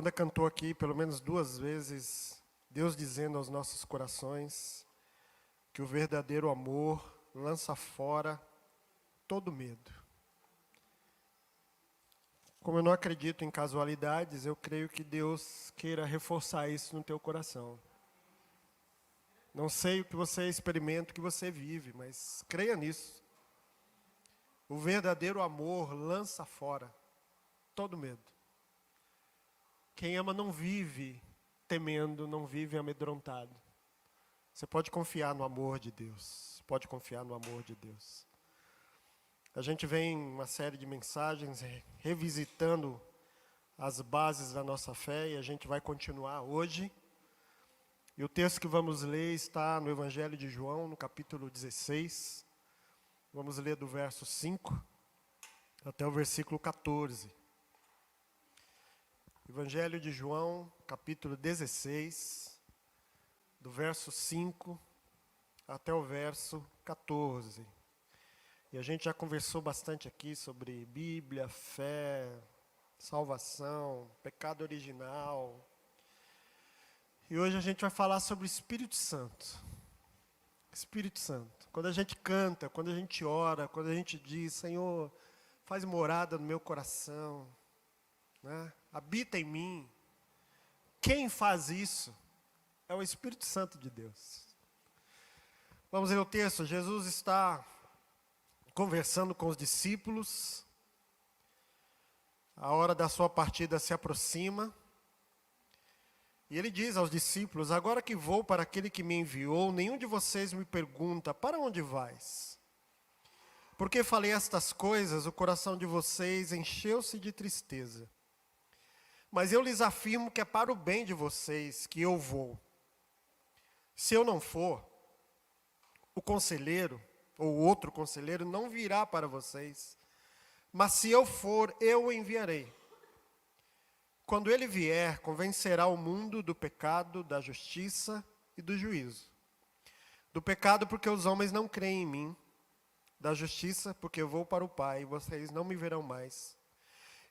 banda cantou aqui pelo menos 2 vezes, Deus dizendo aos nossos corações que o verdadeiro amor lança fora todo medo. Como eu não acredito em casualidades, eu creio que Deus queira reforçar isso no teu coração. Não sei o que você experimenta, o que você vive, mas creia nisso. O verdadeiro amor lança fora todo medo. Quem ama não vive temendo, não vive amedrontado. Você pode confiar no amor de Deus. Pode confiar no amor de Deus. A gente vem uma série de mensagens revisitando as bases da nossa fé e a gente vai continuar hoje. E o texto que vamos ler está no Evangelho de João, no capítulo 16. Vamos ler do verso 5 até o versículo 14. Evangelho de João, capítulo 16, do verso 5 até o verso 14. E a gente já conversou bastante aqui sobre Bíblia, fé, salvação, pecado original. E hoje a gente vai falar sobre o Espírito Santo. Espírito Santo. Quando a gente canta, quando a gente ora, quando a gente diz, Senhor, faz morada no meu coração, né? Habita em mim. Quem faz isso é o Espírito Santo de Deus. Vamos ler o texto. Jesus está conversando com os discípulos. A hora da sua partida se aproxima. E ele diz aos discípulos, agora que vou para aquele que me enviou, nenhum de vocês me pergunta, para onde vais? Porque falei estas coisas, o coração de vocês encheu-se de tristeza. Mas eu lhes afirmo que é para o bem de vocês que eu vou. Se eu não for, o conselheiro, ou outro conselheiro, não virá para vocês. Mas se eu for, eu o enviarei. Quando ele vier, convencerá o mundo do pecado, da justiça e do juízo. Do pecado, porque os homens não creem em mim. Da justiça, porque eu vou para o Pai e vocês não me verão mais.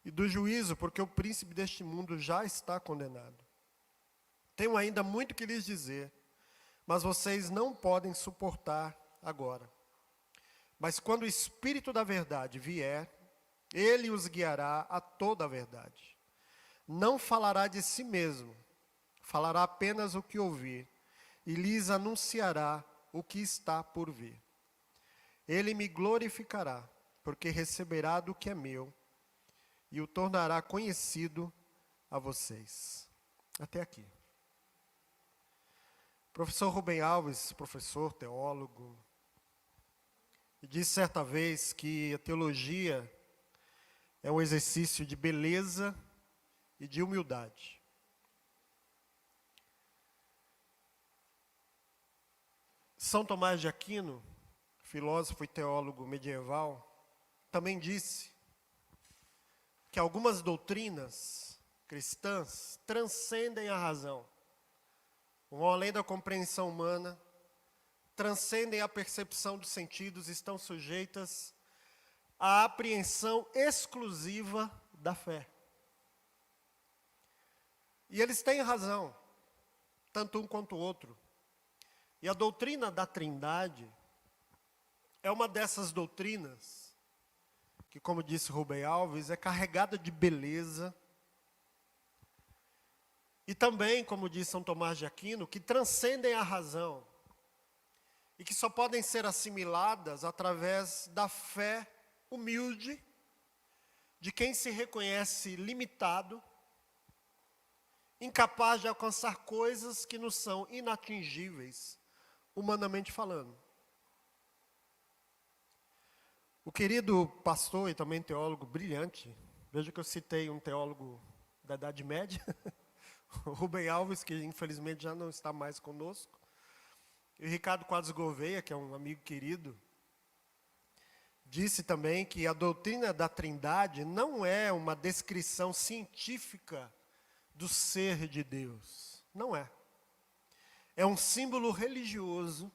E do juízo, porque o príncipe deste mundo já está condenado. Tenho ainda muito que lhes dizer, mas vocês não podem suportar agora. Mas quando o Espírito da verdade vier, ele os guiará a toda a verdade. Não falará de si mesmo, falará apenas o que ouvir, e lhes anunciará o que está por vir. Ele me glorificará, porque receberá do que é meu, e o tornará conhecido a vocês. Até aqui. Professor Rubem Alves, professor, teólogo, disse certa vez que a teologia é um exercício de beleza e de humildade. São Tomás de Aquino, filósofo e teólogo medieval, também disse que algumas doutrinas cristãs transcendem a razão, vão além da compreensão humana, transcendem a percepção dos sentidos, estão sujeitas à apreensão exclusiva da fé. E eles têm razão, tanto um quanto o outro. E a doutrina da Trindade é uma dessas doutrinas que, como disse Rubem Alves, é carregada de beleza. E também, como diz São Tomás de Aquino, que transcendem a razão. E que só podem ser assimiladas através da fé humilde de quem se reconhece limitado, incapaz de alcançar coisas que nos são inatingíveis, humanamente falando. O querido pastor e também teólogo brilhante, veja que eu citei um teólogo da Idade Média, o Rubem Alves, que infelizmente já não está mais conosco, e o Ricardo Quadros Gouveia, que é um amigo querido, disse também que a doutrina da Trindade não é uma descrição científica do ser de Deus. Não é. É um símbolo religioso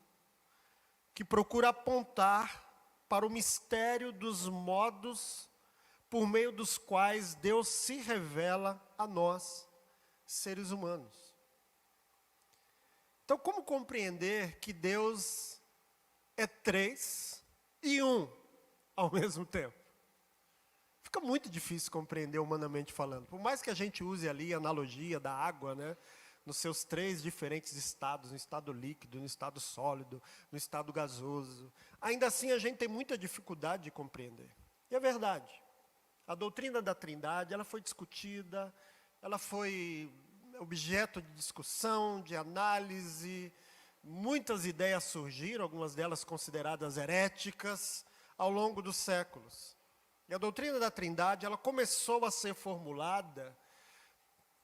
que procura apontar para o mistério dos modos por meio dos quais Deus se revela a nós seres humanos. Então, como compreender que Deus é três e um ao mesmo tempo? Fica muito difícil compreender humanamente falando. Por mais que a gente use ali a analogia da água, né, nos seus três diferentes estados, no estado líquido, no estado sólido, no estado gasoso, ainda assim a gente tem muita dificuldade de compreender. E é verdade. A doutrina da Trindade, ela foi discutida, ela foi objeto de discussão, de análise, muitas ideias surgiram, algumas delas consideradas heréticas, ao longo dos séculos. E a doutrina da Trindade, ela começou a ser formulada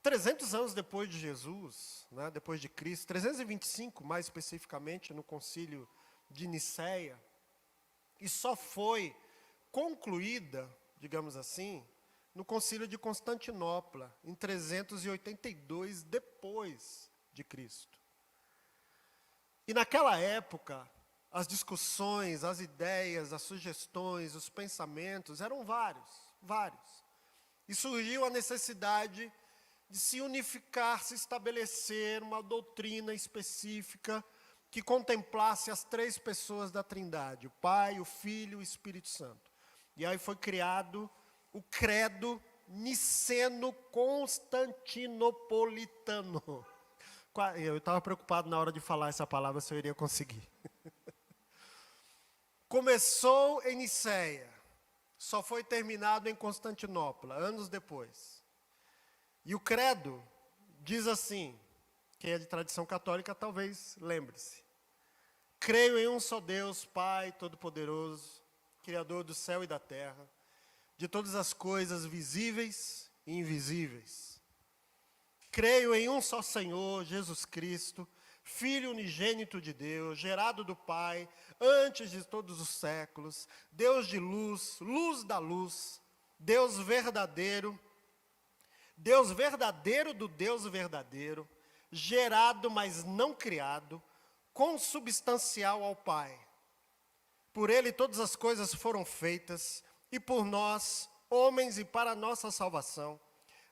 300 anos depois de Jesus, né, depois de Cristo, 325 mais especificamente, no concílio de Nicéia, e só foi concluída, digamos assim, no concílio de Constantinopla, em 382 depois de Cristo. E naquela época, as discussões, as ideias, as sugestões, os pensamentos eram vários. E surgiu a necessidade de se unificar, se estabelecer uma doutrina específica que contemplasse as três pessoas da Trindade, o Pai, o Filho e o Espírito Santo. E aí foi criado o credo niceno-constantinopolitano. Eu estava preocupado na hora de falar essa palavra se eu iria conseguir. Começou em Nicéia, só foi terminado em Constantinopla, anos depois. E o credo diz assim, quem é de tradição católica talvez lembre-se: creio em um só Deus, Pai Todo-Poderoso, Criador do céu e da terra, de todas as coisas visíveis e invisíveis. Creio em um só Senhor, Jesus Cristo, Filho unigênito de Deus, gerado do Pai, antes de todos os séculos, Deus de luz, luz da luz, Deus verdadeiro do Deus verdadeiro, gerado, mas não criado, consubstancial ao Pai. Por ele todas as coisas foram feitas, e por nós, homens, e para a nossa salvação,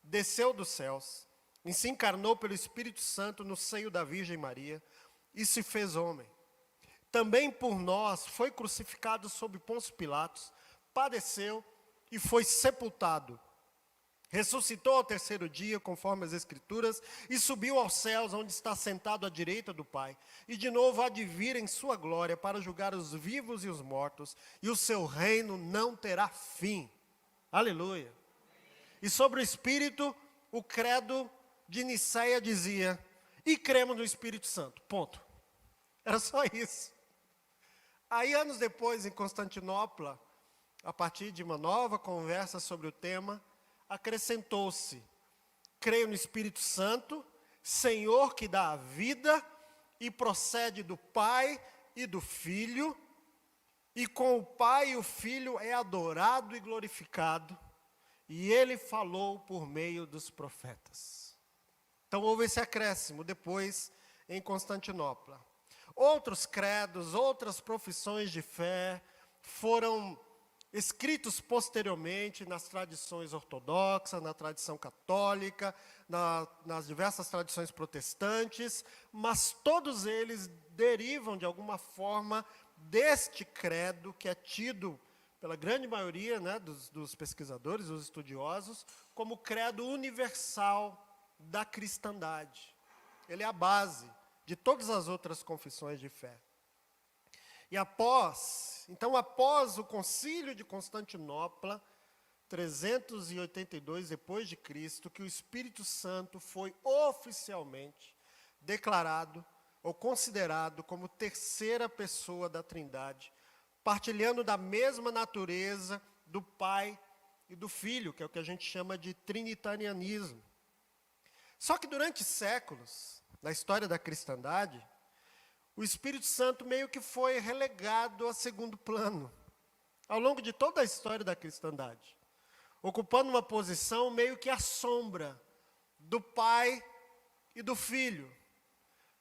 desceu dos céus, e se encarnou pelo Espírito Santo no seio da Virgem Maria, e se fez homem. Também por nós foi crucificado sob Pôncio Pilatos, padeceu e foi sepultado. Ressuscitou ao terceiro dia, conforme as Escrituras, e subiu aos céus, onde está sentado à direita do Pai. E de novo há de vir em sua glória para julgar os vivos e os mortos, e o seu reino não terá fim. Aleluia. E sobre o Espírito, o credo de Nicéia dizia: e cremos no Espírito Santo. Ponto. Era só isso. Aí, anos depois, em Constantinopla, a partir de uma nova conversa sobre o tema, acrescentou-se: creio no Espírito Santo, Senhor que dá a vida e procede do Pai e do Filho, e com o Pai e o Filho é adorado e glorificado, e ele falou por meio dos profetas. Então houve esse acréscimo depois em Constantinopla. Outros credos, outras profissões de fé foram escritos posteriormente nas tradições ortodoxas, na tradição católica, nas diversas tradições protestantes, mas todos eles derivam de alguma forma deste credo que é tido pela grande maioria, né, dos pesquisadores, dos estudiosos, como credo universal da cristandade. Ele é a base de todas as outras confissões de fé. E após o concílio de Constantinopla, 382 depois de Cristo, que o Espírito Santo foi oficialmente declarado ou considerado como terceira pessoa da Trindade, partilhando da mesma natureza do Pai e do Filho, que é o que a gente chama de trinitarianismo. Só que durante séculos, na história da cristandade, o Espírito Santo meio que foi relegado a segundo plano, ao longo de toda a história da cristandade, ocupando uma posição meio que à sombra do Pai e do Filho.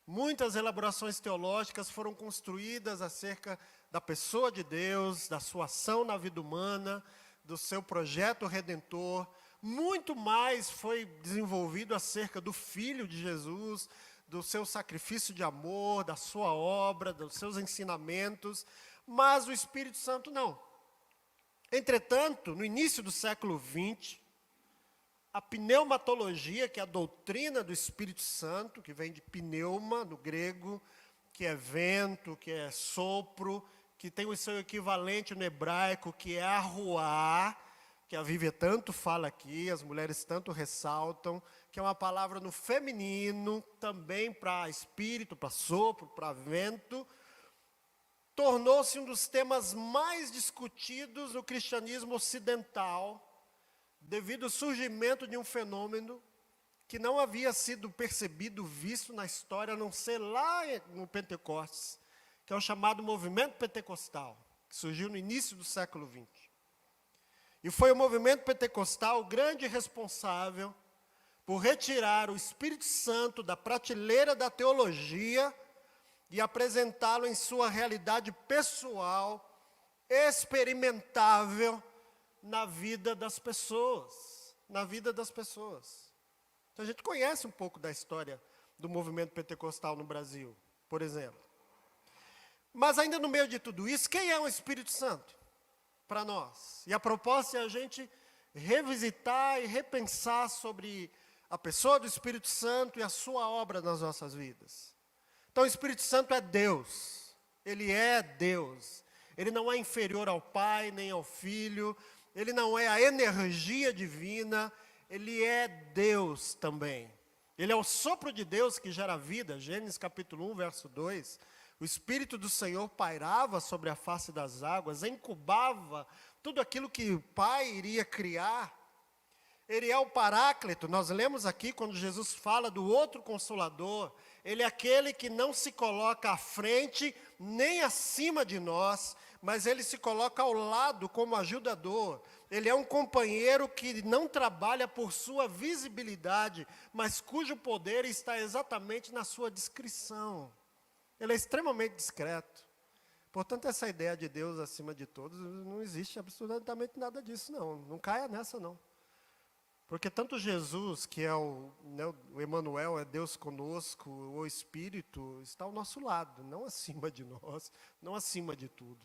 Muitas elaborações teológicas foram construídas acerca da pessoa de Deus, da sua ação na vida humana, do seu projeto redentor, muito mais foi desenvolvido acerca do Filho de Jesus, do seu sacrifício de amor, da sua obra, dos seus ensinamentos, mas o Espírito Santo não. Entretanto, no início do século XX, a pneumatologia, que é a doutrina do Espírito Santo, que vem de pneuma, no grego, que é vento, que é sopro, que tem o seu equivalente no hebraico, que é arruá, que a Vívia tanto fala aqui, as mulheres tanto ressaltam, que é uma palavra no feminino, também para espírito, para sopro, para vento, tornou-se um dos temas mais discutidos no cristianismo ocidental, devido ao surgimento de um fenômeno que não havia sido percebido, visto na história, a não ser lá no Pentecostes, que é o chamado movimento pentecostal, que surgiu no início do século XX. E foi o movimento pentecostal o grande responsável por retirar o Espírito Santo da prateleira da teologia e apresentá-lo em sua realidade pessoal, experimentável na vida das pessoas. Na vida das pessoas. Então a gente conhece um pouco da história do movimento pentecostal no Brasil, por exemplo. Mas ainda no meio de tudo isso, quem é o Espírito Santo para nós? E a proposta é a gente revisitar e repensar sobre a pessoa do Espírito Santo e a sua obra nas nossas vidas. Então o Espírito Santo é Deus. Ele é Deus. Ele não é inferior ao Pai, nem ao Filho. Ele não é a energia divina. Ele é Deus também. Ele é o sopro de Deus que gera vida. Gênesis capítulo 1, verso 2. O Espírito do Senhor pairava sobre a face das águas, incubava tudo aquilo que o Pai iria criar. Ele é o Paráclito. Nós lemos aqui quando Jesus fala do outro Consolador. Ele é aquele que não se coloca à frente, nem acima de nós, mas ele se coloca ao lado como ajudador. Ele é um companheiro que não trabalha por sua visibilidade, mas cujo poder está exatamente na sua discrição. Ele é extremamente discreto. Portanto, essa ideia de Deus acima de todos, não existe absolutamente nada disso, não. Não caia nessa, não. Porque tanto Jesus, que é o Emmanuel, é Deus conosco, o Espírito, está ao nosso lado, não acima de nós, não acima de tudo.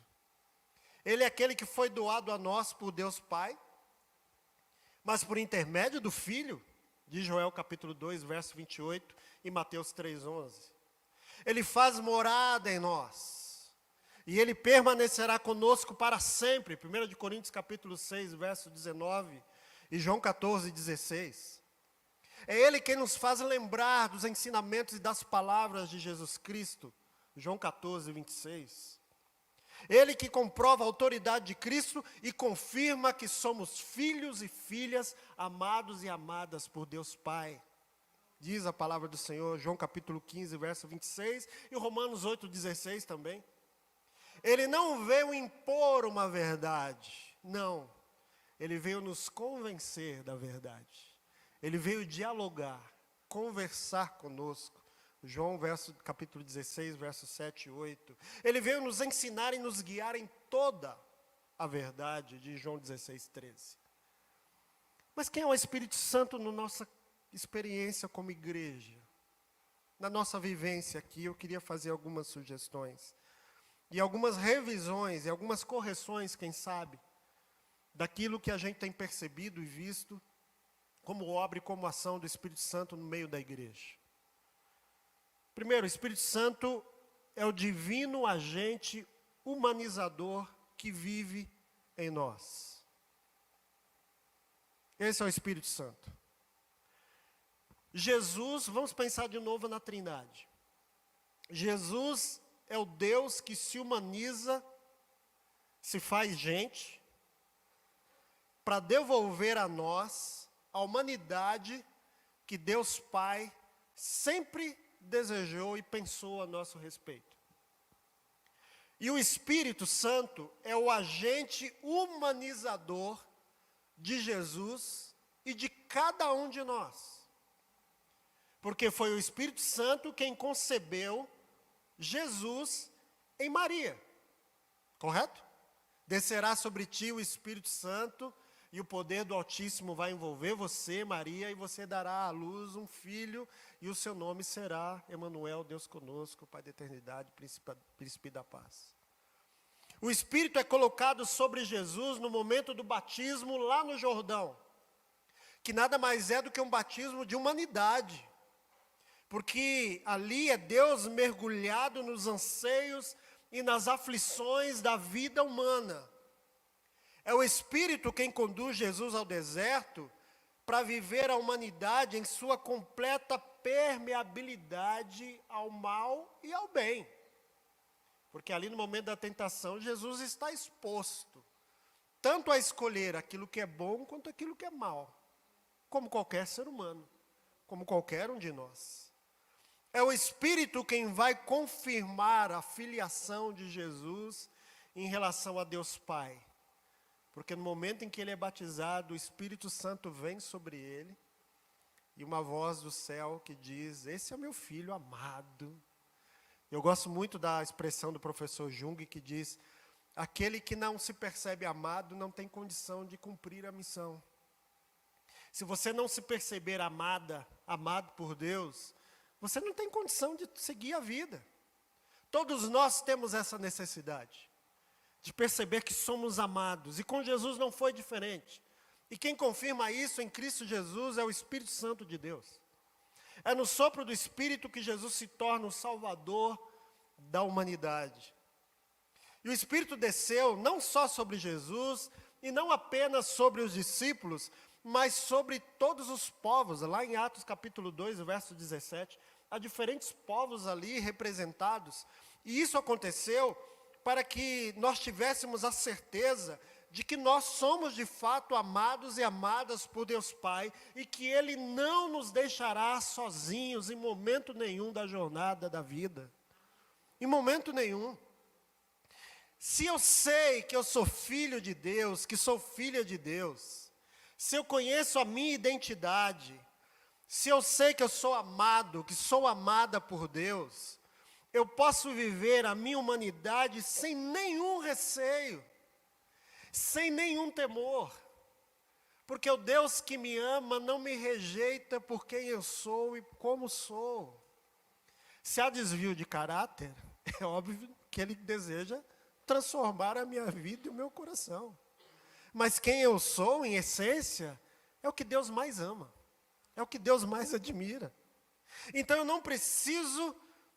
Ele é aquele que foi doado a nós por Deus Pai, mas por intermédio do Filho, de Joel capítulo 2, verso 28, e Mateus 3:11. Ele faz morada em nós, e Ele permanecerá conosco para sempre. 1 de Coríntios capítulo 6, verso 19, e João 14:16. É Ele quem nos faz lembrar dos ensinamentos e das palavras de Jesus Cristo. João 14:26. Ele que comprova a autoridade de Cristo e confirma que somos filhos e filhas amados e amadas por Deus Pai. Diz a palavra do Senhor, João capítulo 15, verso 26, e Romanos 8:16 também. Ele não veio impor uma verdade, não. Ele veio nos convencer da verdade. Ele veio dialogar, conversar conosco. João capítulo 16, versos 7 e 8. Ele veio nos ensinar e nos guiar em toda a verdade, de João 16, 13. Mas quem é o Espírito Santo na nossa experiência como igreja? Na nossa vivência aqui, eu queria fazer algumas sugestões. E algumas revisões, e algumas correções, quem sabe, daquilo que a gente tem percebido e visto como obra e como ação do Espírito Santo no meio da igreja. Primeiro, o Espírito Santo é o divino agente humanizador que vive em nós. Esse é o Espírito Santo. Jesus, vamos pensar de novo na Trindade. Jesus é o Deus que se humaniza, se faz gente, para devolver a nós a humanidade que Deus Pai sempre desejou e pensou a nosso respeito. E o Espírito Santo é o agente humanizador de Jesus e de cada um de nós. Porque foi o Espírito Santo quem concebeu Jesus em Maria. Correto? Descerá sobre ti o Espírito Santo e o poder do Altíssimo vai envolver você, Maria, e você dará à luz um filho, e o seu nome será Emanuel, Deus conosco, Pai da eternidade, Príncipe da paz. O Espírito é colocado sobre Jesus no momento do batismo lá no Jordão, que nada mais é do que um batismo de humanidade, porque ali é Deus mergulhado nos anseios e nas aflições da vida humana. É o Espírito quem conduz Jesus ao deserto para viver a humanidade em sua completa permeabilidade ao mal e ao bem. Porque ali no momento da tentação, Jesus está exposto, tanto a escolher aquilo que é bom quanto aquilo que é mal, como qualquer ser humano, como qualquer um de nós. É o Espírito quem vai confirmar a filiação de Jesus em relação a Deus Pai. Porque no momento em que ele é batizado, o Espírito Santo vem sobre ele, e uma voz do céu que diz: esse é o meu filho amado. Eu gosto muito da expressão do professor Jung, que diz: aquele que não se percebe amado não tem condição de cumprir a missão. Se você não se perceber amado por Deus, você não tem condição de seguir a vida. Todos nós temos essa necessidade de perceber que somos amados, e com Jesus não foi diferente. E quem confirma isso em Cristo Jesus é o Espírito Santo de Deus. É no sopro do Espírito que Jesus se torna o Salvador da humanidade. E o Espírito desceu não só sobre Jesus, e não apenas sobre os discípulos, mas sobre todos os povos. Lá em Atos capítulo 2, verso 17, há diferentes povos ali representados. E isso aconteceu para que nós tivéssemos a certeza de que nós somos de fato amados e amadas por Deus Pai, e que Ele não nos deixará sozinhos em momento nenhum da jornada da vida. Em momento nenhum. Se eu sei que eu sou filho de Deus, que sou filha de Deus, se eu conheço a minha identidade, se eu sei que eu sou amado, que sou amada por Deus, eu posso viver a minha humanidade sem nenhum receio, sem nenhum temor, porque o Deus que me ama não me rejeita por quem eu sou e como sou. Se há desvio de caráter, é óbvio que Ele deseja transformar a minha vida e o meu coração. Mas quem eu sou, em essência, é o que Deus mais ama, é o que Deus mais admira. Então eu não preciso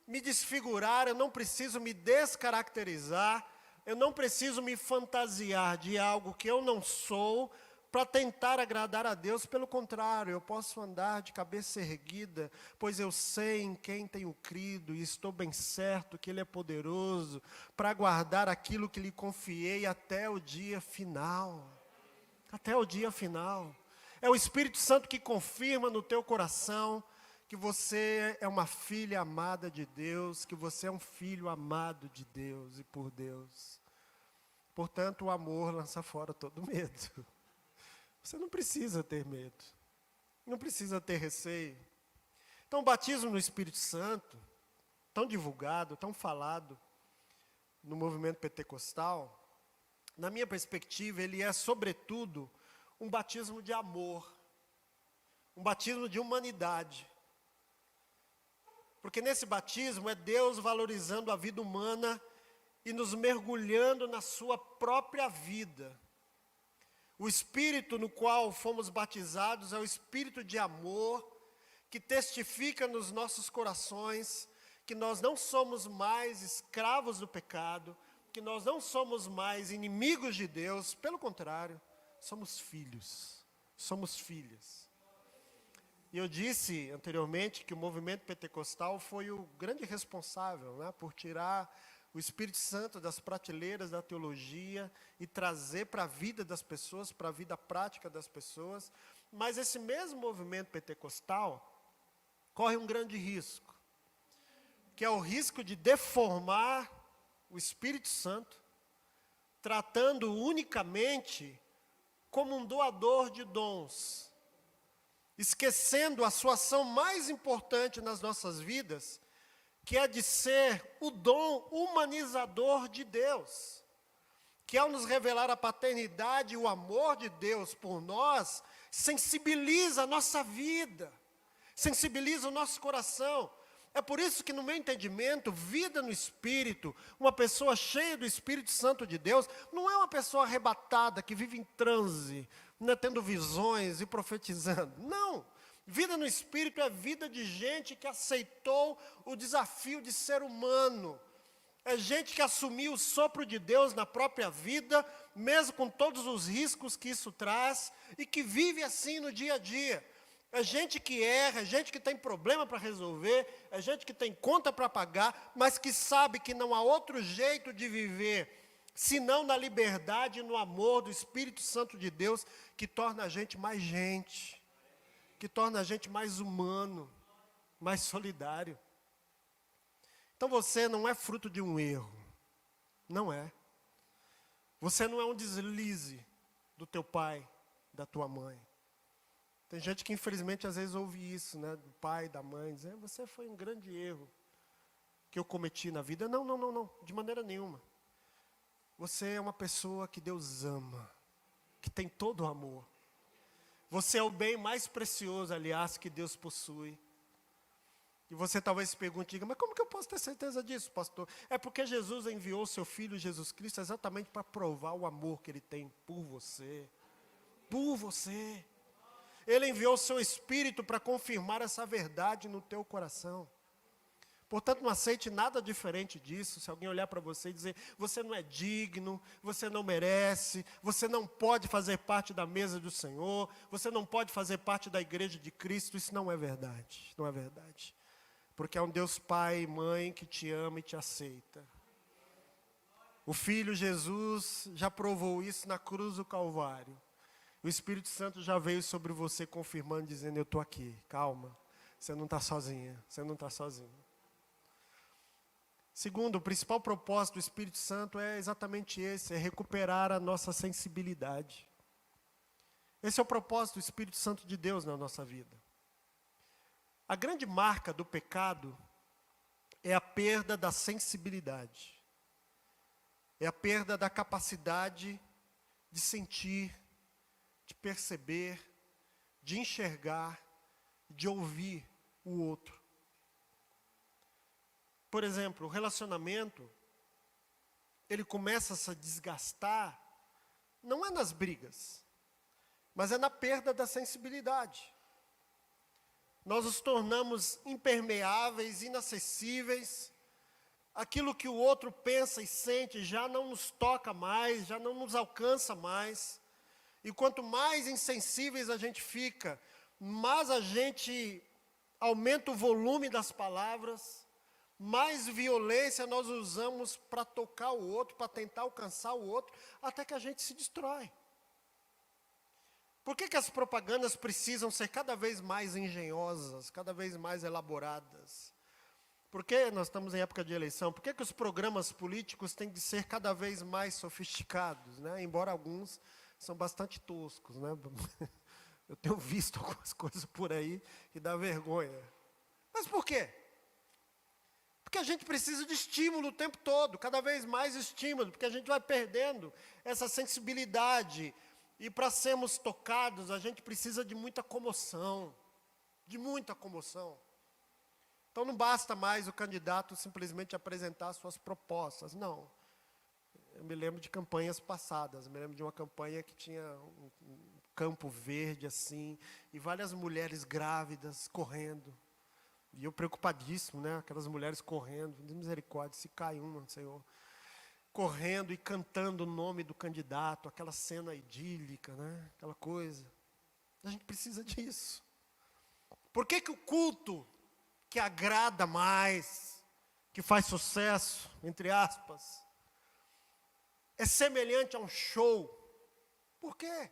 me desfigurar, eu não preciso me descaracterizar, eu não preciso me fantasiar de algo que eu não sou para tentar agradar a Deus. Pelo contrário, eu posso andar de cabeça erguida, pois eu sei em quem tenho crido e estou bem certo que Ele é poderoso para guardar aquilo que lhe confiei até o dia final. Até o dia final. É o Espírito Santo que confirma no teu coração que você é uma filha amada de Deus, que você é um filho amado de Deus e por Deus. Portanto, o amor lança fora todo medo. Você não precisa ter medo, não precisa ter receio. Então, o batismo no Espírito Santo, tão divulgado, tão falado no movimento pentecostal, na minha perspectiva, ele é, sobretudo, um batismo de amor, um batismo de humanidade. Porque nesse batismo é Deus valorizando a vida humana e nos mergulhando na sua própria vida. O Espírito no qual fomos batizados é o Espírito de amor, que testifica nos nossos corações que nós não somos mais escravos do pecado, que nós não somos mais inimigos de Deus, pelo contrário, somos filhos, somos filhas. E eu disse anteriormente que o movimento pentecostal foi o grande responsável, né, por tirar o Espírito Santo das prateleiras da teologia e trazer para a vida das pessoas, para a vida prática das pessoas. Mas esse mesmo movimento pentecostal corre um grande risco, que é o risco de deformar o Espírito Santo, tratando unicamente como um doador de dons, esquecendo a sua ação mais importante nas nossas vidas, que é de ser o dom humanizador de Deus, que ao nos revelar a paternidade e o amor de Deus por nós, sensibiliza a nossa vida, sensibiliza o nosso coração. É por isso que, no meu entendimento, vida no Espírito, uma pessoa cheia do Espírito Santo de Deus, não é uma pessoa arrebatada, que vive em transe, né, tendo visões e profetizando. Não! Vida no Espírito é vida de gente que aceitou o desafio de ser humano. É gente que assumiu o sopro de Deus na própria vida, mesmo com todos os riscos que isso traz, e que vive assim no dia a dia. É gente que erra, é gente que tem problema para resolver, é gente que tem conta para pagar, mas que sabe que não há outro jeito de viver, senão na liberdade e no amor do Espírito Santo de Deus, que torna a gente, que torna a gente mais humano, mais solidário. Então você não é fruto de um erro, não é. Você não é um deslize do teu pai, da tua mãe. Tem gente que infelizmente às vezes ouve isso, né, do pai, da mãe, dizendo, você foi um grande erro que eu cometi na vida. Não, não, não, não, de maneira nenhuma. Você é uma pessoa que Deus ama, que tem todo o amor. Você é o bem mais precioso, aliás, que Deus possui. E você talvez se pergunte, diga, mas como que eu posso ter certeza disso, pastor? É porque Jesus enviou o seu Filho Jesus Cristo exatamente para provar o amor que Ele tem por você. Por você. Ele enviou o seu Espírito para confirmar essa verdade no teu coração. Portanto, não aceite nada diferente disso. Se alguém olhar para você e dizer, você não é digno, você não merece, você não pode fazer parte da mesa do Senhor, você não pode fazer parte da igreja de Cristo, isso não é verdade, não é verdade. Porque é um Deus Pai e Mãe que te ama e te aceita. O Filho Jesus já provou isso na cruz do Calvário. O Espírito Santo já veio sobre você confirmando, dizendo, eu estou aqui, calma. Você não está sozinha, você não está sozinho. Segundo, o principal propósito do Espírito Santo é exatamente esse, é recuperar a nossa sensibilidade. Esse é o propósito do Espírito Santo de Deus na nossa vida. A grande marca do pecado é a perda da sensibilidade. É a perda da capacidade de sentir, de perceber, de enxergar, de ouvir o outro. Por exemplo, o relacionamento, ele começa a se desgastar, não é nas brigas, mas é na perda da sensibilidade. Nós nos tornamos impermeáveis, inacessíveis. Aquilo que o outro pensa e sente já não nos toca mais, já não nos alcança mais. E quanto mais insensíveis a gente fica, mais a gente aumenta o volume das palavras, mais violência nós usamos para tocar o outro, para tentar alcançar o outro, até que a gente se destrói. Por que as propagandas precisam ser cada vez mais engenhosas, cada vez mais elaboradas? Por que nós estamos em época de eleição? Por que os programas políticos têm de ser cada vez mais sofisticados, né? Embora alguns são bastante toscos, né? Eu tenho visto algumas coisas por aí que dá vergonha. Mas por quê? Porque a gente precisa de estímulo o tempo todo, cada vez mais estímulo, porque a gente vai perdendo essa sensibilidade. E para sermos tocados, a gente precisa de muita comoção, de muita comoção. Então não basta mais o candidato simplesmente apresentar suas propostas, não. Eu me lembro de campanhas passadas, me lembro de uma campanha que tinha um campo verde assim, e várias mulheres grávidas correndo. E eu preocupadíssimo, né? Aquelas mulheres correndo, de misericórdia, se cai uma, Senhor. Correndo e cantando o nome do candidato, aquela cena idílica, né? Aquela coisa. A gente precisa disso. Por que o culto que agrada mais, que faz sucesso, entre aspas, é semelhante a um show? Por quê?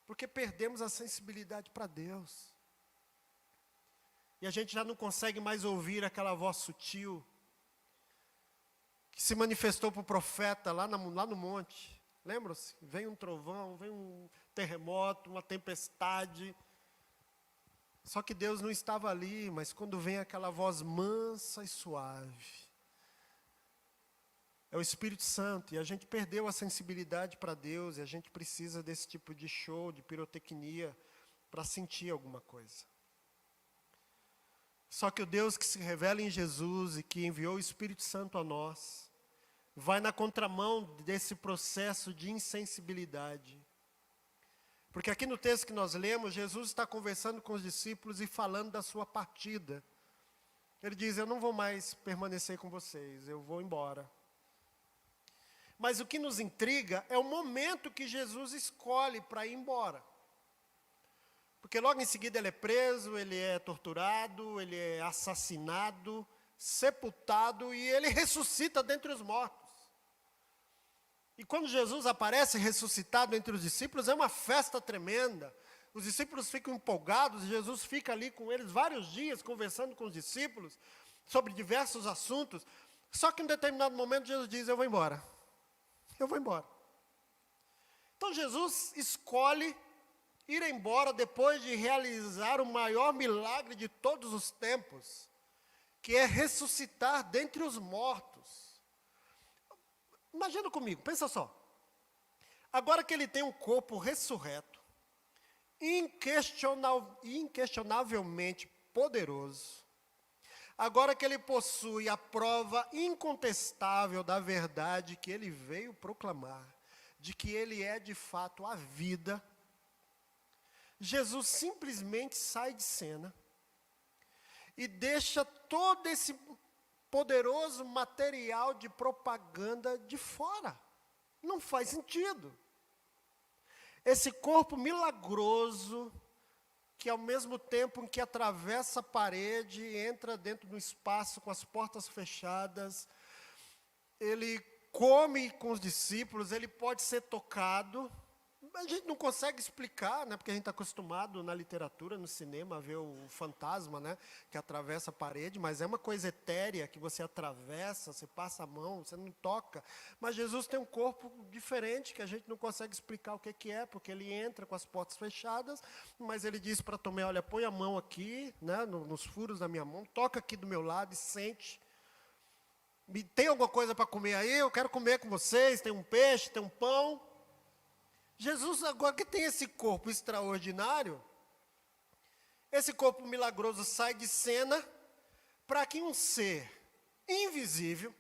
Porque perdemos a sensibilidade para Deus. E a gente já não consegue mais ouvir aquela voz sutil que se manifestou para o profeta lá no monte. Lembram-se? Vem um trovão, vem um terremoto, uma tempestade. Só que Deus não estava ali, mas quando vem aquela voz mansa e suave, É o Espírito Santo, e a gente perdeu a sensibilidade para Deus, e a gente precisa desse tipo de show, de pirotecnia, para sentir alguma coisa. Só que o Deus que se revela em Jesus e que enviou o Espírito Santo a nós, vai na contramão desse processo de insensibilidade. Porque aqui no texto que nós lemos, Jesus está conversando com os discípulos e falando da sua partida. Ele diz, eu não vou mais permanecer com vocês, eu vou embora. Mas o que nos intriga é o momento que Jesus escolhe para ir embora. Porque logo em seguida ele é preso, ele é torturado, ele é assassinado, sepultado e ele ressuscita dentre os mortos. E quando Jesus aparece ressuscitado entre os discípulos, é uma festa tremenda. Os discípulos ficam empolgados, Jesus fica ali com eles vários dias, conversando com os discípulos, sobre diversos assuntos. Só que em determinado momento Jesus diz, eu vou embora. Eu vou embora. Então Jesus escolhe ir embora depois de realizar o maior milagre de todos os tempos, que é ressuscitar dentre os mortos. Imagina comigo, pensa só. Agora que ele tem um corpo ressurreto, inquestionavelmente poderoso, agora que ele possui a prova incontestável da verdade que ele veio proclamar, de que ele é de fato a vida, Jesus simplesmente sai de cena e deixa todo esse poderoso material de propaganda de fora. Não faz sentido. Esse corpo milagroso, que ao mesmo tempo em que atravessa a parede, entra dentro do espaço com as portas fechadas, ele come com os discípulos, ele pode ser tocado. A gente não consegue explicar, né, porque a gente está acostumado na literatura, no cinema, a ver o fantasma, né, que atravessa a parede, mas é uma coisa etérea que você atravessa, você passa a mão, você não toca. Mas Jesus tem um corpo diferente, que a gente não consegue explicar o que é, porque ele entra com as portas fechadas, mas ele diz para Tomé, olha, põe a mão aqui, né, nos furos da minha mão, toca aqui do meu lado e sente. Tem alguma coisa para comer aí? Eu quero comer com vocês, tem um peixe, tem um pão. Jesus, agora que tem esse corpo extraordinário, esse corpo milagroso sai de cena para que um ser invisível,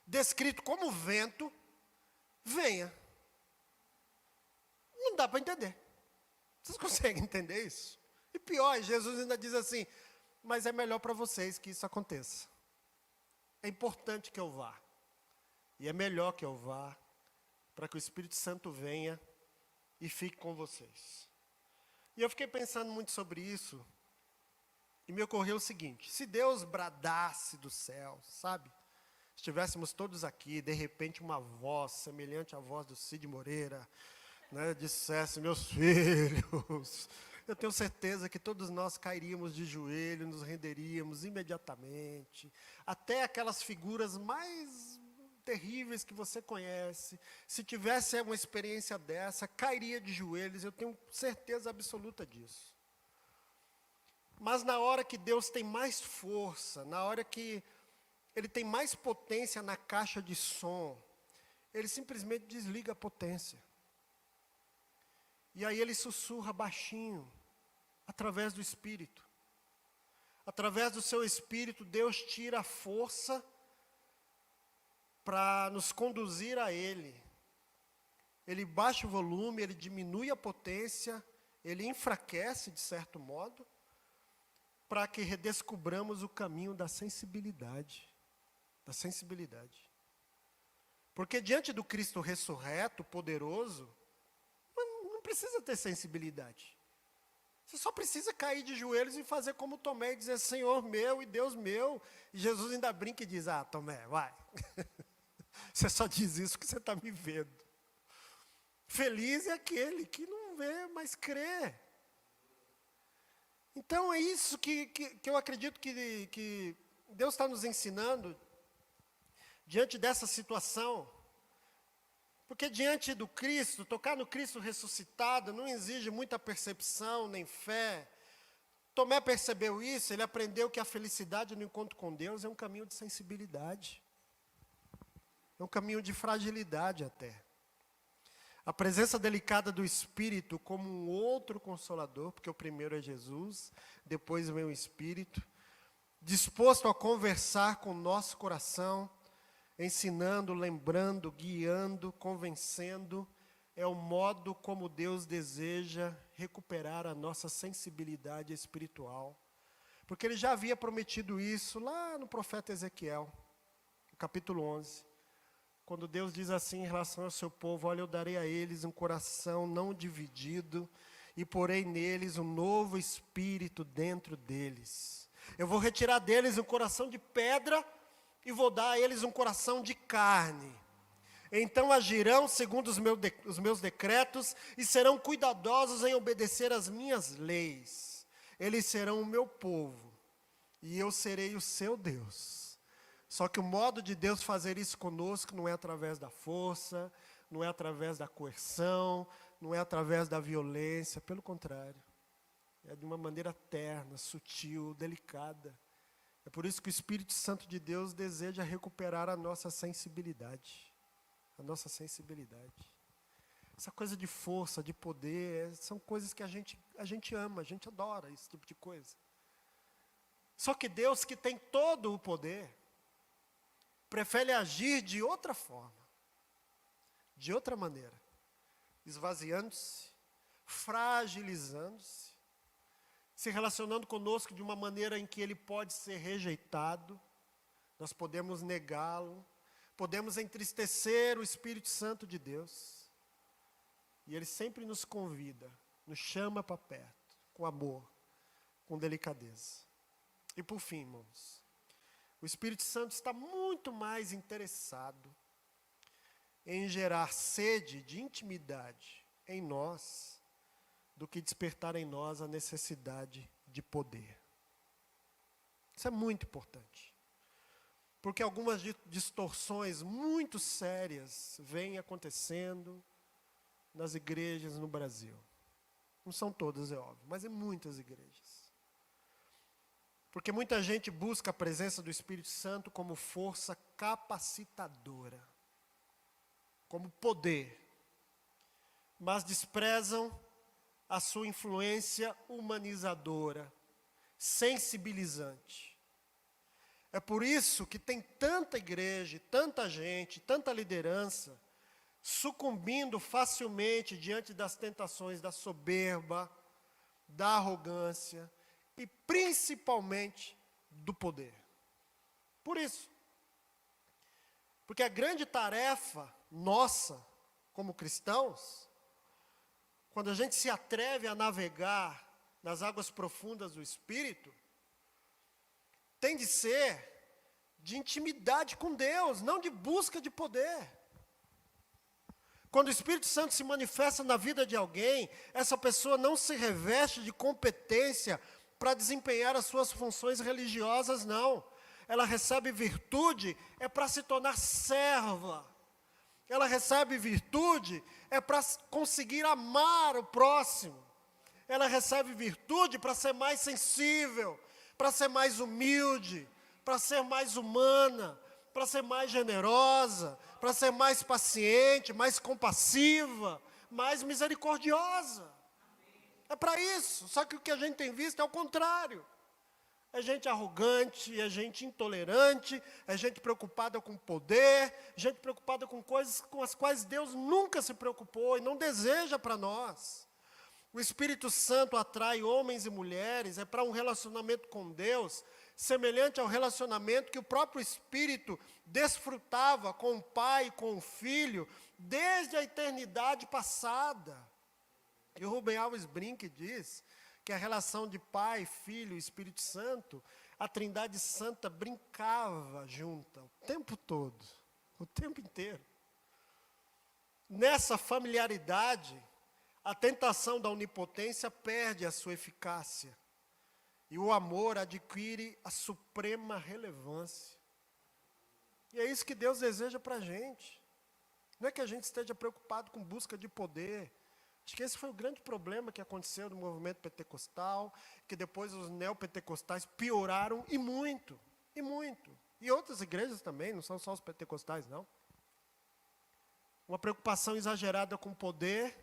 descrito como vento, venha. Não dá para entender. Vocês conseguem entender isso? E pior, Jesus ainda diz assim, mas é melhor para vocês que isso aconteça. É importante que eu vá. E é melhor que eu vá, para que o Espírito Santo venha e fique com vocês. E eu fiquei pensando muito sobre isso, e me ocorreu o seguinte, se Deus bradasse do céu, sabe? Estivéssemos todos aqui, de repente uma voz, semelhante à voz do Cid Moreira, né, dissesse, meus filhos, eu tenho certeza que todos nós cairíamos de joelho, nos renderíamos imediatamente, até aquelas figuras mais terríveis que você conhece, se tivesse uma experiência dessa, cairia de joelhos, eu tenho certeza absoluta disso. Mas na hora que Deus tem mais força, na hora que Ele tem mais potência na caixa de som, Ele simplesmente desliga a potência. E aí Ele sussurra baixinho, através do Espírito. Através do seu Espírito, Deus tira a força para nos conduzir a Ele. Ele baixa o volume, Ele diminui a potência, Ele enfraquece de certo modo, para que redescubramos o caminho da sensibilidade. Da sensibilidade. Porque diante do Cristo ressurreto, poderoso, não precisa ter sensibilidade. Você só precisa cair de joelhos e fazer como Tomé e dizer, Senhor meu e Deus meu. E Jesus ainda brinca e diz, Tomé, vai. Você só diz isso porque você está me vendo. Feliz é aquele que não vê, mas crê. Então é isso que eu acredito que Deus está nos ensinando diante dessa situação. Porque diante do Cristo, tocar no Cristo ressuscitado não exige muita percepção, nem fé. Tomé percebeu isso, ele aprendeu que a felicidade no encontro com Deus é um caminho de sensibilidade. É um caminho de fragilidade até. A presença delicada do Espírito como um outro consolador, porque o primeiro é Jesus, depois vem o Espírito, disposto a conversar com o nosso coração, ensinando, lembrando, guiando, convencendo, é o modo como Deus deseja recuperar a nossa sensibilidade espiritual. Porque Ele já havia prometido isso lá no profeta Ezequiel, no capítulo 11. Quando Deus diz assim em relação ao seu povo: olha, eu darei a eles um coração não dividido, e porei neles um novo espírito dentro deles. Eu vou retirar deles um coração de pedra, e vou dar a eles um coração de carne. Então agirão segundo os meus decretos, e serão cuidadosos em obedecer às minhas leis. Eles serão o meu povo, e eu serei o seu Deus. Só que o modo de Deus fazer isso conosco não é através da força, não é através da coerção, não é através da violência, pelo contrário. É de uma maneira terna, sutil, delicada. É por isso que o Espírito Santo de Deus deseja recuperar a nossa sensibilidade. A nossa sensibilidade. Essa coisa de força, de poder, são coisas que a gente ama, a gente adora esse tipo de coisa. Só que Deus, que tem todo o poder, prefere agir de outra forma, de outra maneira, esvaziando-se, fragilizando-se, se relacionando conosco de uma maneira em que Ele pode ser rejeitado, nós podemos negá-lo, podemos entristecer o Espírito Santo de Deus, e Ele sempre nos convida, nos chama para perto, com amor, com delicadeza. E por fim, irmãos, o Espírito Santo está muito mais interessado em gerar sede de intimidade em nós do que despertar em nós a necessidade de poder. Isso é muito importante. Porque algumas distorções muito sérias vêm acontecendo nas igrejas no Brasil. Não são todas, é óbvio, mas em muitas igrejas. Porque muita gente busca a presença do Espírito Santo como força capacitadora, como poder, mas desprezam a sua influência humanizadora, sensibilizante. É por isso que tem tanta igreja, tanta gente, tanta liderança, sucumbindo facilmente diante das tentações da soberba, da arrogância, e principalmente do poder. Por isso. Porque a grande tarefa nossa, como cristãos, quando a gente se atreve a navegar nas águas profundas do Espírito, tem de ser de intimidade com Deus, não de busca de poder. Quando o Espírito Santo se manifesta na vida de alguém, essa pessoa não se reveste de competência para desempenhar as suas funções religiosas, não. Ela recebe virtude, é para se tornar serva. Ela recebe virtude, é para conseguir amar o próximo. Ela recebe virtude para ser mais sensível, para ser mais humilde, para ser mais humana, para ser mais generosa, para ser mais paciente, mais compassiva, mais misericordiosa. É para isso, só que o que a gente tem visto é o contrário. É gente arrogante, é gente intolerante, é gente preocupada com poder, gente preocupada com coisas com as quais Deus nunca se preocupou e não deseja para nós. O Espírito Santo atrai homens e mulheres, é para um relacionamento com Deus, semelhante ao relacionamento que o próprio Espírito desfrutava com o Pai e com o Filho, desde a eternidade passada. E o Rubem Alves Brink diz que a relação de Pai, Filho e Espírito Santo, a Trindade Santa brincava junta o tempo todo, o tempo inteiro. Nessa familiaridade, a tentação da onipotência perde a sua eficácia e o amor adquire a suprema relevância. E é isso que Deus deseja para a gente. Não é que a gente esteja preocupado com busca de poder. Acho que esse foi o grande problema que aconteceu no movimento pentecostal, que depois os neopentecostais pioraram e muito, e muito. E outras igrejas também, não são só os pentecostais, não. uma preocupação exagerada com o poder,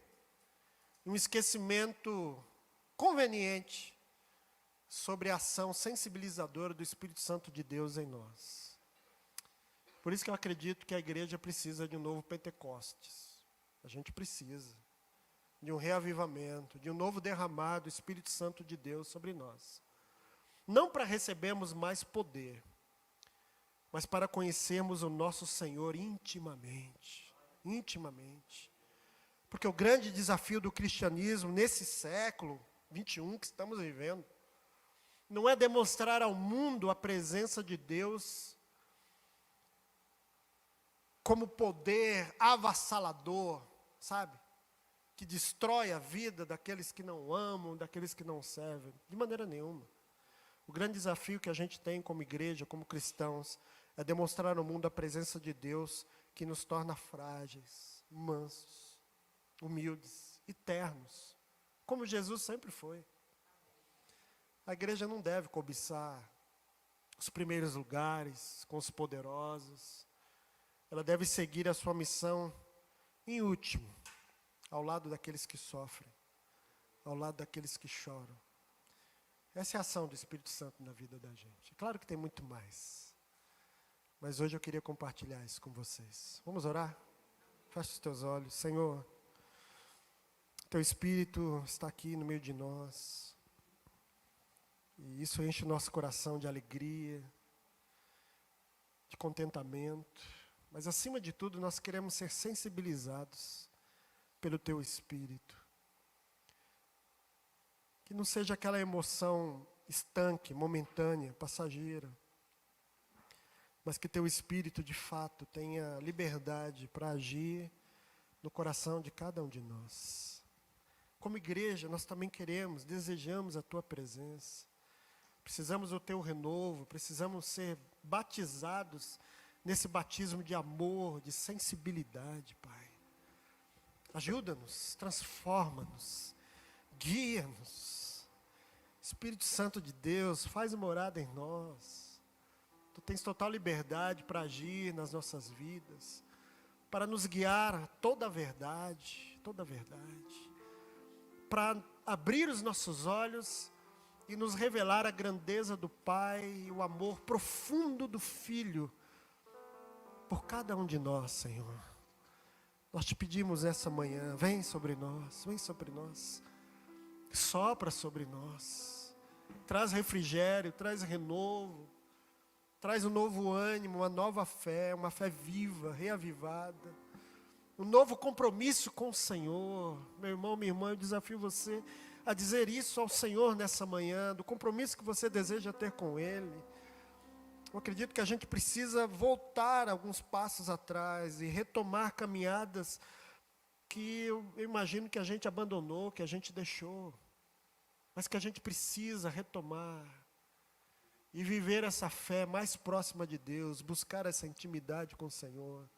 um esquecimento conveniente sobre a ação sensibilizadora do Espírito Santo de Deus em nós. Por isso que eu acredito que a igreja precisa de um novo Pentecostes. A gente precisa de um reavivamento, de um novo derramado do Espírito Santo de Deus sobre nós. Não para recebermos mais poder, mas para conhecermos o nosso Senhor intimamente. Intimamente. Porque o grande desafio do cristianismo nesse século 21 que estamos vivendo, não é demonstrar ao mundo a presença de Deus como poder avassalador, sabe? Que destrói a vida daqueles que não amam, daqueles que não servem. De maneira nenhuma. O grande desafio que a gente tem como igreja, como cristãos, é demonstrar ao mundo a presença de Deus que nos torna frágeis, mansos, humildes e ternos, como Jesus sempre foi. A igreja não deve cobiçar os primeiros lugares com os poderosos. Ela deve seguir a sua missão em último, ao lado daqueles que sofrem, ao lado daqueles que choram. Essa é a ação do Espírito Santo na vida da gente. Claro que tem muito mais, mas hoje eu queria compartilhar isso com vocês. Vamos orar? Feche os teus olhos. Senhor, Teu Espírito está aqui no meio de nós, e isso enche o nosso coração de alegria, de contentamento, mas acima de tudo nós queremos ser sensibilizados pelo Teu Espírito. Que não seja aquela emoção estanque, momentânea, passageira, mas que Teu Espírito de fato tenha liberdade para agir no coração de cada um de nós. Como igreja, nós também queremos, desejamos a Tua presença. Precisamos do Teu renovo, precisamos ser batizados nesse batismo de amor, de sensibilidade, Pai. Ajuda-nos, transforma-nos, guia-nos. Espírito Santo de Deus, faz morada em nós. Tu tens total liberdade para agir nas nossas vidas, para nos guiar a toda a verdade, para abrir os nossos olhos e nos revelar a grandeza do Pai e o amor profundo do Filho por cada um de nós, Senhor. Nós te pedimos essa manhã, vem sobre nós, sopra sobre nós, traz refrigério, traz renovo, traz um novo ânimo, uma nova fé, uma fé viva, reavivada, um novo compromisso com o Senhor. Meu irmão, minha irmã, eu desafio você a dizer isso ao Senhor nessa manhã, do compromisso que você deseja ter com Ele. Eu acredito que a gente precisa voltar alguns passos atrás e retomar caminhadas que eu imagino que a gente abandonou, que a gente deixou, mas que a gente precisa retomar e viver essa fé mais próxima de Deus, buscar essa intimidade com o Senhor.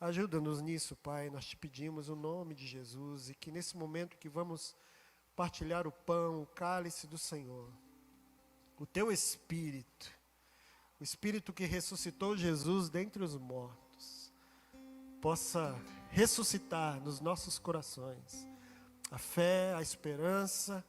Ajuda-nos nisso, Pai, nós te pedimos o nome de Jesus, e que nesse momento que vamos partilhar o pão, o cálice do Senhor, o Teu Espírito, o Espírito que ressuscitou Jesus dentre os mortos, possa ressuscitar nos nossos corações a fé, a esperança